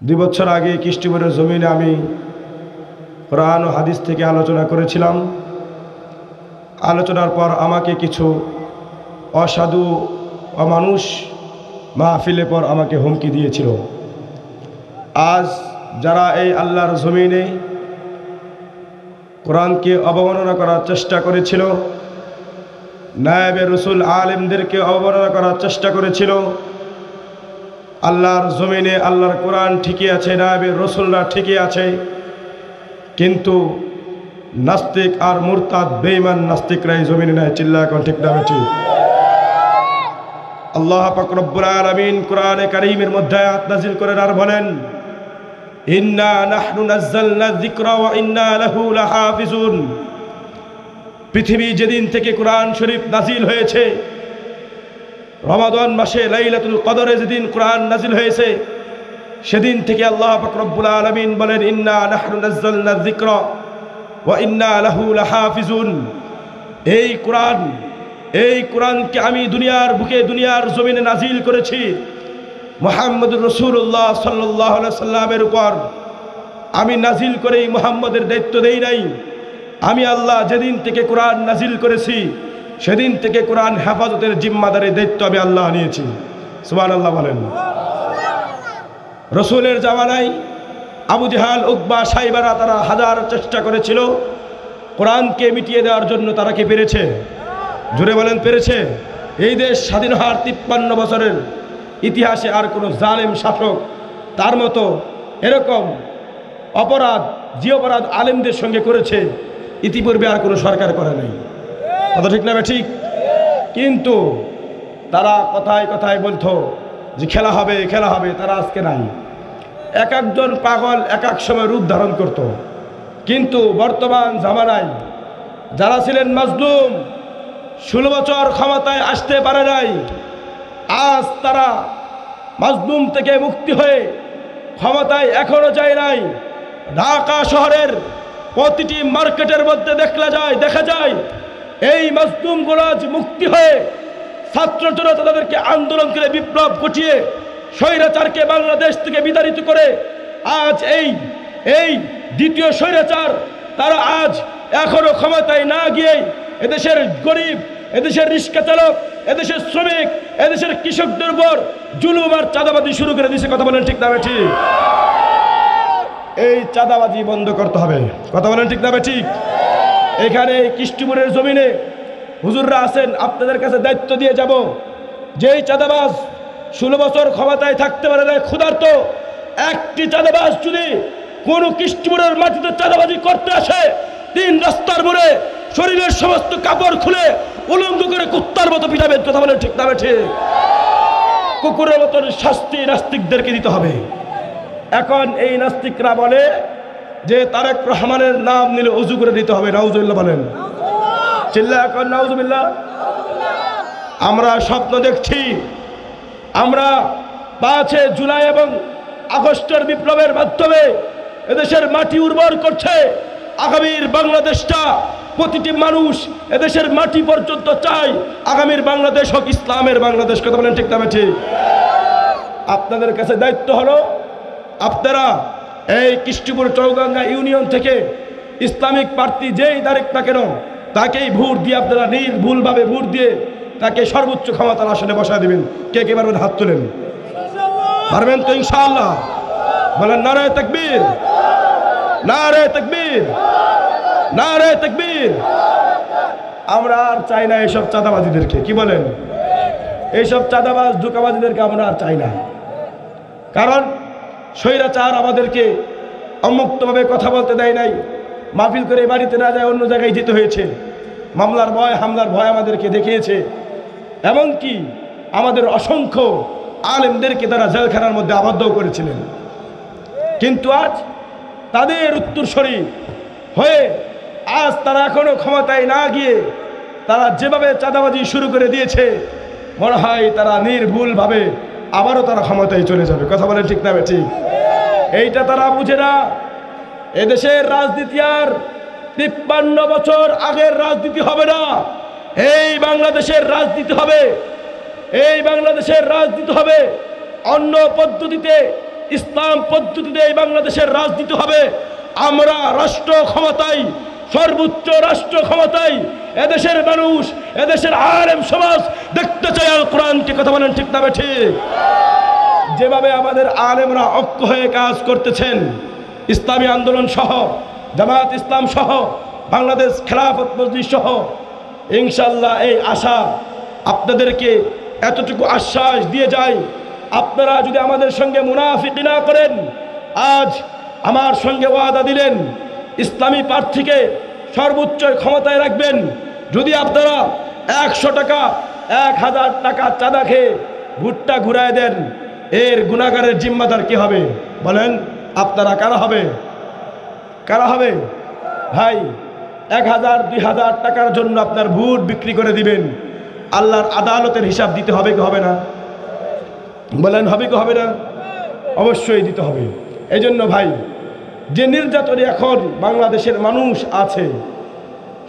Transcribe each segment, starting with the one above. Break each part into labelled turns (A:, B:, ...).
A: 2 বছর আগে কৃষ্টিপুরের জমিনে আমি কোরআন ও হাদিস থেকে আলোচনা করেছিলাম। আলোচনার পর আমাকে কিছু অসাধু অমানুষ মাহফিলে পর আমাকে হুমকি দিয়েছিল। আজ যারা এই আল্লাহর জমিনে কোরআনকে অবমাননা করার চেষ্টা করেছিল, নায়েবে রসুল আলেমদেরকে অবমাননা করার চেষ্টা করেছিল, আল্লাহর জমিনে আল্লাহর কোরআন ঠিকই আছে, নায়েবে রসুলরা ঠিকই আছে, কিন্তু নাস্তিক আর মুরতাদ বেঈমান নাস্তিকরাই জমিনে নাই। চিল্লা এখন ঠিক না বেঠিক? আল্লাহ পাক রব্বুল আলামিন কোরআনে কারীমের মধ্যে আয়াত নাযিল করেন আর বলেন, ইন্না নাহনু নাযালনা যিকরা ওয়া ইন্না লাহু লাহাফিজুন। পৃথিবী যেদিন থেকে কোরআন শরীফ নাযিল হয়েছে, রমাদান মাসে লাইলাতুল কদরে যেদিন কোরআন নাযিল হয়েছে, সেদিন থেকে আল্লাহ পাক রব্বুল আলামিন বলেন, ইন্না নাহনু নাযালনা যিকরা ওয়া ইন্না লাহু লাহাফিজুন। এই কোরআনকে আমি দুনিয়ার বুকে, দুনিয়ার জমিনে নাজিল করেছি মুহাম্মদুর রাসূলুল্লাহ সাল্লাল্লাহু আলাইহি সাল্লামের উপর। আমি নাজিল করেই মুহাম্মদের দায়িত্ব দেই নাই। আমি আল্লাহ যেদিন থেকে কোরআন নাজিল করেছি, সেদিন থেকে কোরআন হেফাজতের জিম্মাদারির দায়িত্ব আমি আল্লাহ নিয়েছি। সুবহানাল্লাহ বলেন। রসুলের জামানায় আবু জাহাল, উকবা, সাইবারা তারা হাজার চেষ্টা করেছিল কোরআনকে মিটিয়ে দেওয়ার জন্য। তারা কি পেরেছে? জোরে বলেন, পেরেছে? এই দেশ স্বাধীন হওয়ার 53 বছরের ইতিহাসে আর কোনো জালেম শাসক তার মতো এরকম অপরাধ, যে অপরাধ আলেমদের সঙ্গে করেছে, ইতিপূর্বে আর কোনো সরকার করে নাই। কথা ঠিক না ঠিক? কিন্তু তারা কথায় কথায় বলতো যে খেলা হবে, খেলা হবে। তারা আজকে নাই। এক একজন পাগল এক এক সময় রূপ ধারণ করত। কিন্তু বর্তমান জামানায় যারা ছিলেন মাজলুম, 16 বছর ক্ষমতায় আসতে পারে নাই, আজ তারা মাজলুম থেকে মুক্তি হয়ে ক্ষমতায় এখনো যায় নাই। ঢাকা শহরের প্রতিটি মার্কেটের মধ্যে দেখা যায় এই মাজলুমগুলো আজ মুক্তি হয়ে ছাত্র জনতা তাদেরকে আন্দোলন করে বিপ্লব ঘটিয়ে স্বৈরাচারকে বাংলাদেশ থেকে বিতাড়িত করে আজ এই দ্বিতীয় স্বৈরাচার তারা আজ এখনো ক্ষমতায় না গিয়ে এদেশের গরিব, এদেশের রিক্সা চালক, এদেশের শ্রমিক, এদেশের কৃষকদের উপর জুলুম আর চাঁদাবাজি শুরু করে দিয়েছে। কথা বলেন ঠিক না ঠিক? এই চাঁদাবাজি বন্ধ করতে হবে। কথা বলেন ঠিক না ঠিক? এখানে কৃষ্টিপুরের জমিনে হুজুররা আছেন, আপনাদের কাছে দায়িত্ব দিয়ে যাব, যেই চাঁদাবাজ 16 বছর ক্ষমতায় থাকতে পারে না, ক্ষুধার্ত একটি চাঁদাবাজ যদি কোন কৃষ্টিপুরের মাটিতে চাঁদাবাজি করতে আসে, 3 রাস্তার মোড়ে শরীরের সমস্ত কাপড় খুলে উলঙ্গ করে কুত্তার মতো পিটাবেন। কথা বলেন ঠিক না ঠিক? কুকুরের মতন শাস্তি নাস্তিকদেরকে দিতে হবে। এখন এই নাস্তিকরা বলে যে তারেক রহমানের নাম নিলে ওযু করে দিতে হবে। নাউজুবিল্লাহ বলেন। চিল্লা এখন নাউজুবিল্লাহ। আমরা স্বপ্ন দেখছি, আমরা 5 জুলাই এবং আগস্টের বিপ্লবের মাধ্যমে এদেশের মাটি উর্বর করছে। আগামীর বাংলাদেশটা প্রতিটি মানুষ এদেশের মাটি পর্যন্ত চাই আগামীর বাংলাদেশ হোক ইসলামের বাংলাদেশ। কথা বলেন ঠিক না ঠিক? আপনাদের কাছে দায়িত্ব হলো, আপনারা এই কৃষ্টিপুর চৌগাঙ্গা ইউনিয়ন থেকে ইসলামিক প্রার্থী যেই দাঁড়িক না কেন, তাকেই ভোট দিয়ে, আপনারা নির্ভুলভাবে ভোট দিয়ে তাকে সর্বোচ্চ ক্ষমতার আসনে বসায় দেবেন। কে কে পারবেন? হাত তোলেন। পারবেন তো ইনশাআল্লাহ? বলেন নারায়ে তাকবীর, নারায়ে তাকবীর, নারায়ে তাকবীর। আমরা আর চাই না এইসব চাঁদাবাজিদেরকে। কি বলেন? এইসব চাঁদাবাজ ধোঁকাবাজিদেরকে আমরা আর চাই না। কারণ স্বৈরাচার আমাদেরকে অমুক্তভাবে কথা বলতে দেয় নাই। মাহফিল করে বাড়িতে না যায় অন্য জায়গায় যেতে হয়েছে। মামলার ভয়, হামলার ভয় আমাদেরকে দেখিয়েছে। এমনকি আমাদের অসংখ্য আলেমদেরকে তারা জেলখানার মধ্যে আবদ্ধ করেছিলেন। কিন্তু আজ তাদের উত্তরসূরি হয়ে আজ তারা এখনো ক্ষমতায় না গিয়ে তারা যেভাবে চাঁদাবাজি শুরু করে দিয়েছে, মনে হয় তারা নির্ভুলভাবে আবারও তারা ক্ষমতায় চলে যাবে। কথা বলেন ঠিক না ঠিক? এইটা তারা বুঝে না। এদেশের রাজনীতি আর 53 বছর আগের রাজনীতি হবে না। এই বাংলাদেশের রাজনীতি হবে, এই বাংলাদেশের রাজনীতি হবে অন্য পদ্ধতিতে, ইসলাম পদ্ধতিতে এই বাংলাদেশের রাজনীতি হবে। আমরা রাষ্ট্র ক্ষমতায়, সর্বোচ্চ রাষ্ট্র ক্ষমতায় এদেশের মানুষ, এদেশের আলেম সমাজ দেখতে চায় আল কোরআনকে। কথা বলেন ঠিক না ঠিক? যেভাবে আমাদের আলেমরা ঐক্য হয়ে কাজ করতেছেন, ইসলামী আন্দোলন সহ, জামায়াত ইসলাম সহ, বাংলাদেশ খেলাফত মজলিস সহ, ইনশাআল্লাহ এই আশা আপনাদেরকে এতটুকু আশ্বাস দিয়ে যায়, আপনারা যদি আমাদের সঙ্গে মুনাফিকি না করেন, আজ আমার সঙ্গে ওয়াদা দিলেন ইসলামী প্রার্থীকে সর্বোচ্চ ক্ষমতায় রাখবেন। যদি আপনারা 100 টাকা 1000 টাকা চাঁদা খেয়ে ভুট্টা ঘুরায় দেন, এর গুনাহগারের জিম্মাদার কি হবে বলেন? আপনারা কারা হবে? কারা হবে ভাই? 1000 2000 টাকার জন্য আপনার ভোট বিক্রি করে দিবেন, আল্লাহর আদালতের হিসাব দিতে হবে কি হবে না? বলেন হবে কি হবে না? অবশ্যই দিতে হবে। এই জন্য ভাই, যে নির্যাতনে এখন বাংলাদেশের মানুষ আছে,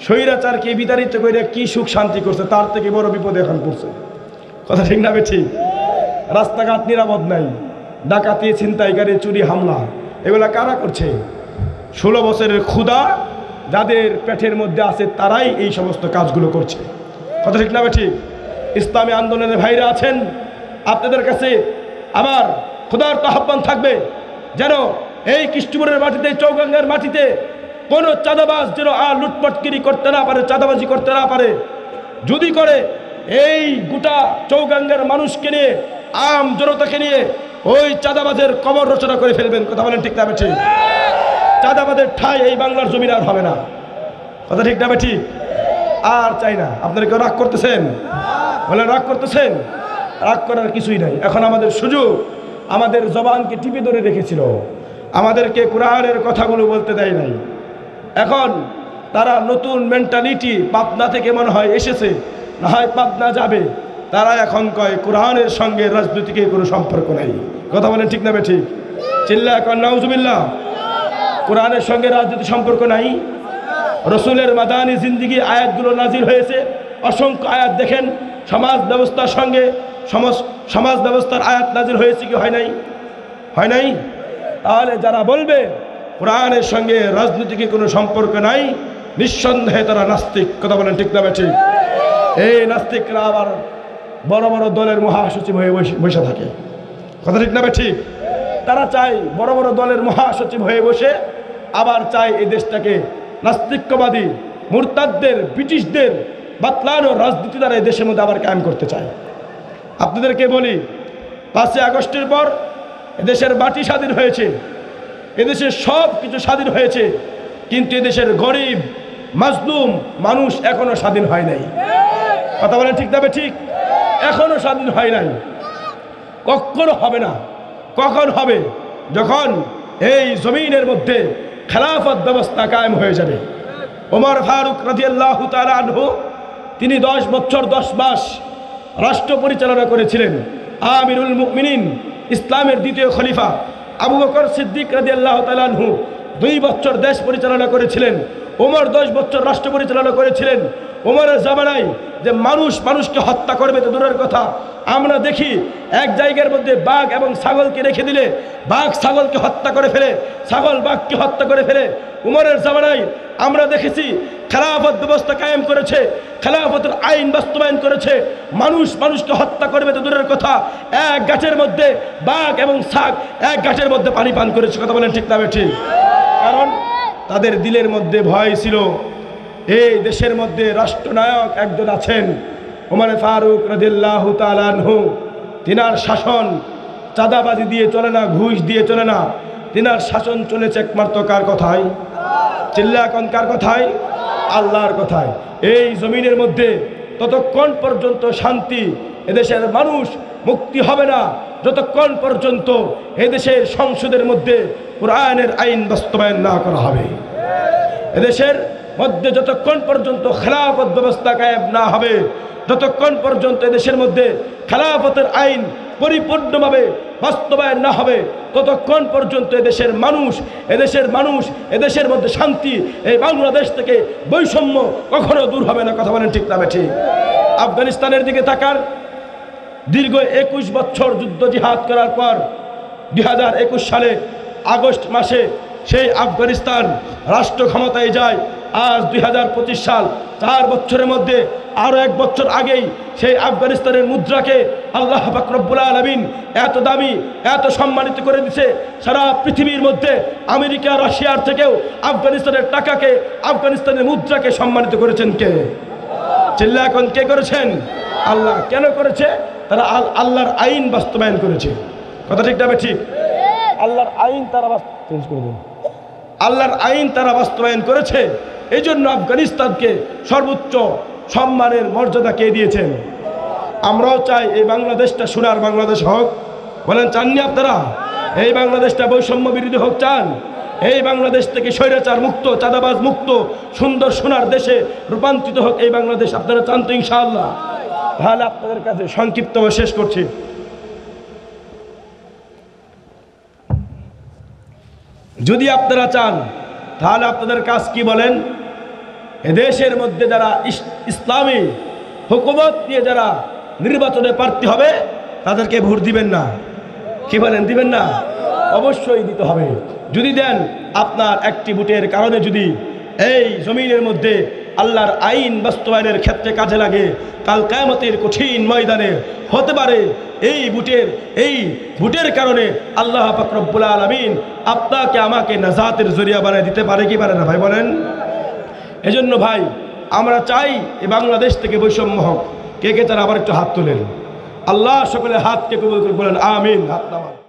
A: স্বৈরাচারকে বিতাড়িত করে কি সুখ শান্তি করছে, তার থেকে বড় বিপদ এখন পড়ছে। কথা ঠিক না ঠিক? রাস্তাঘাট নিরাপদ নাই, ডাকাতি, ছিনতাইকারী, চুরি, হামলা, এগুলা কারা করছে? 16 বছরের ক্ষুধা যাদের পেটের মধ্যে আছে তারাই এই সমস্ত কাজগুলো করছে। কথা ঠিক না ঠিক? ইসলামী আন্দোলনের ভাইরা আছেন, আপনাদের কাছে আমার খোদার আহ্বান থাকবে যেন এই কৃষ্ণপুরের মাটিতে, চৌগাঙ্গার মাটিতে কোনো চাঁদাবাজ যেন আর লুটপাটগিরি করতে না পারে, চাঁদাবাজি করতে না পারে। যদি করে, এই গোটা চৌগাঙ্গার মানুষকে নিয়ে, আম জনতাকে নিয়ে ওই চাঁদাবাজের কবর রচনা করে ফেলবেন। কথা বলেন ঠিক না ঠিক? চাঁদাবাজের ঠাঁই এই বাংলার জমিন আর হবে না। কথা ঠিক না ঠিক? আর চাই না। আপনারা কেউ রাগ করতেছেন? বলেন রাগ করতেছেন? রাগ করার কিছুই নাই। এখন আমাদের সুযোগ, আমাদের জবানকে টিপে ধরে রেখেছিল, আমাদেরকে কোরআনের কথাগুলো বলতে দেয় নাই। এখন তারা নতুন মেন্টালিটি পাবনা থেকে মনে হয় এসেছে, না হয় পাবনা যাবে, তারা এখন কয় কোরআনের সঙ্গে রাজনীতিকে কোনো সম্পর্ক নাই। কথা বলেন ঠিক না ঠিক? চিল্লা এখন নাউজুবিল্লাহ। কোরআনের সঙ্গে রাজনীতি সম্পর্ক নাই। রসুলের মাদানী জিন্দিগি আয়াতগুলো নাজিল হয়েছে, অসংখ্য আয়াত দেখেন। সমাজ ব্যবস্থার সঙ্গে সমাজ ব্যবস্থার আয়াত নাজিল হয়েছে কি হয় নাই? হয় নাই? তাহলে যারা বলবে কোরআনের সঙ্গে রাজনীতিকে কোনো সম্পর্ক নাই, নিঃসন্দেহে তারা নাস্তিক। কথা বলেন ঠিক না ঠিক? এই নাস্তিকরা আবার বড় বড় দলের মহাসচিব হয়ে বসে থাকে। কথা ঠিক না ঠিক? তারা চায় বড় বড় দলের মহাসচিব হয়ে বসে, আবার চায় এই দেশটাকে নাস্তিক্যবাদী মুরতাদদের, ব্রিটিশদের বাতলানো রাজনীতি দ্বারা এই দেশের মধ্যে আবার কায়েম করতে চায়। আপনাদেরকে বলি, 5 আগস্টের পর এদেশের মাটি স্বাধীন হয়েছে, এদেশের সব কিছু স্বাধীন হয়েছে, কিন্তু এদেশের গরিব মাজলুম মানুষ এখনো স্বাধীন হয় নাই। কথা বলেন ঠিক না ঠিক? এখনো স্বাধীন হয় নাই। কখনো হবে না। কখন হবে? যখন এই জমিনের মধ্যে খেলাফত ব্যবস্থা কায়েম হয়ে যাবে। ওমর ফারুক রাদিয়াল্লাহু তাআলা আনহু, তিনি 10 বছর 10 মাস রাষ্ট্র পরিচালনা করেছিলেন। আমিরুল মুমিনিন, ইসলামের দ্বিতীয় খলিফা আবু বকর সিদ্দিক রাদিয়াল্লাহু তাআলা আনহু 2 বছর দেশ পরিচালনা করেছিলেন। ওমর 10 বছর রাষ্ট্র পরিচালনা করেছিলেন। ওমরের জামানায় যে মানুষকে হত্যা করবে তো দূরের কথা, আমরা দেখি এক জায়গার মধ্যে বাঘ এবং ছাগলকে রেখে দিলে বাঘ ছাগলকে হত্যা করে ফেলে, ছাগল বাঘকে হত্যা করে ফেলে। উমরের জামানায় আমরা দেখেছি খেলাফত ব্যবস্থা কায়েম করেছে, খেলাফতের আইন বাস্তবায়ন করেছে। মানুষকে হত্যা করবে তো দূরের কথা, এক গাছের মধ্যে বাঘ এবং ছাগ এক গাছের মধ্যে পানি পান করেছে। কথা বলেন ঠিক না ঠিক? কারণ তাদের দিলের মধ্যে ভয় ছিল, এই দেশের মধ্যে রাষ্ট্রনায়ক একজন আছেন, ওমর ফারুক রাদিয়াল্লাহু তাআলা আনহু। তিনার শাসন চাঁদাবাজি দিয়ে চলে না, ঘুষ দিয়ে চলে না। তিনার শাসন চলেছে একমাত্র কার কথায়? চিল্লা এখন কার কথায়? আল্লাহর কথায়। এই জমিনের মধ্যে ততক্ষণ পর্যন্ত শান্তি, এদেশের মানুষ মুক্তি হবে না যতক্ষণ পর্যন্ত এদেশের সংসদের মধ্যে কোরআনের আইন বাস্তবায়ন না করা হবে। এদেশের মধ্যে যতক্ষণ পর্যন্ত খেলাফত ব্যবস্থা কায়েম না হবে, যতক্ষণ পর্যন্ত এদেশের মধ্যে খেলাফতের আইন পরিপূর্ণভাবে বাস্তবায়ন না হবে, ততক্ষণ পর্যন্ত এদেশের এদেশের মধ্যে শান্তি, এই বাংলাদেশ থেকে বৈষম্য কখনো দূর হবে না। কথা বলেন ঠিক না ঠিক? আফগানিস্তানের দিকে তাকান, দীর্ঘ 21 বছর যুদ্ধ জিহাদ করার পর 2021 সালে আগস্ট মাসে সেই আফগানিস্তান রাষ্ট্র ক্ষমতায় যায়। আজ 2025 সাল, 4 বছরের মধ্যে আরও 1 বছর আগেই সেই আফগানিস্তানের মুদ্রাকে আল্লাহ পাক রব্বুল আলামিন এত দামি, এত সম্মানিত করে দিয়েছে। সারা পৃথিবীর মধ্যে আমেরিকা, রাশিয়ার থেকেও আফগানিস্তানের টাকাকে, আফগানিস্তানের মুদ্রাকে সম্মানিত করেছেন কে? চিল্লা এখন কে করেছেন? আল্লাহ। কেন করেছে? তারা আল্লাহর আইন বাস্তবায়ন করেছে। কথা ঠিক না ঠিক? আল্লাহর আইন তারা চেঞ্জ করে দেন। আল্লাহর আইন তারা বাস্তবায়ন করেছে। এই জন্য আফগানিস্তানকে সর্বোচ্চ সম্মানের মর্যাদা কে দিয়েছেন? আমরাও চাই এই বাংলাদেশটা সোনার বাংলাদেশ হোক। বলেন চাননি আপনারা? এই বাংলাদেশটা বৈষম্য বিরোধী হোক চান? এই বাংলাদেশ থেকে স্বৈরাচার মুক্ত, চাঁদাবাজ মুক্ত সুন্দর সোনার দেশে রূপান্তরিত হোক এই বাংলাদেশ আপনারা চান তো ইনশাআল্লাহ? তাহলে আপনাদের কাছে সংক্ষিপ্ত শেষ করছি। যদি আপনারা চান তাহলে আপনাদের কাজ কি বলেন? এদেশের মধ্যে যারা ইসলামী হুকুমত দিয়ে যারা নির্বাচনে প্রার্থী হবে তাদেরকে ভোট দিবেন না। কি বলেন? দিবেন না? অবশ্যই দিতে হবে। যদি দেন, আপনার একটি ভোটের কারণে যদি এই জমিনের মধ্যে আল্লাহর আইন বাস্তবায়নের ক্ষেত্রে কাজে লাগে, কাল কিয়ামতের কঠিন ময়দানে হতে পারে এই ভোটের কারণে আল্লাহ পাক রব্বুল আলামিন আপনাকে আমাকে নাজাতের জরিয়া বানিয়ে দিতে পারে কি পারে না ভাই বলেন? এজন্য ভাই আমরা চাই এই বাংলাদেশ থেকে বৈষম্য হোক। কে কে তারা আবার একটু হাত তোলেন। আল্লাহ সকলের হাতকে কবুল করে বলেন আমিন। হাত নামান।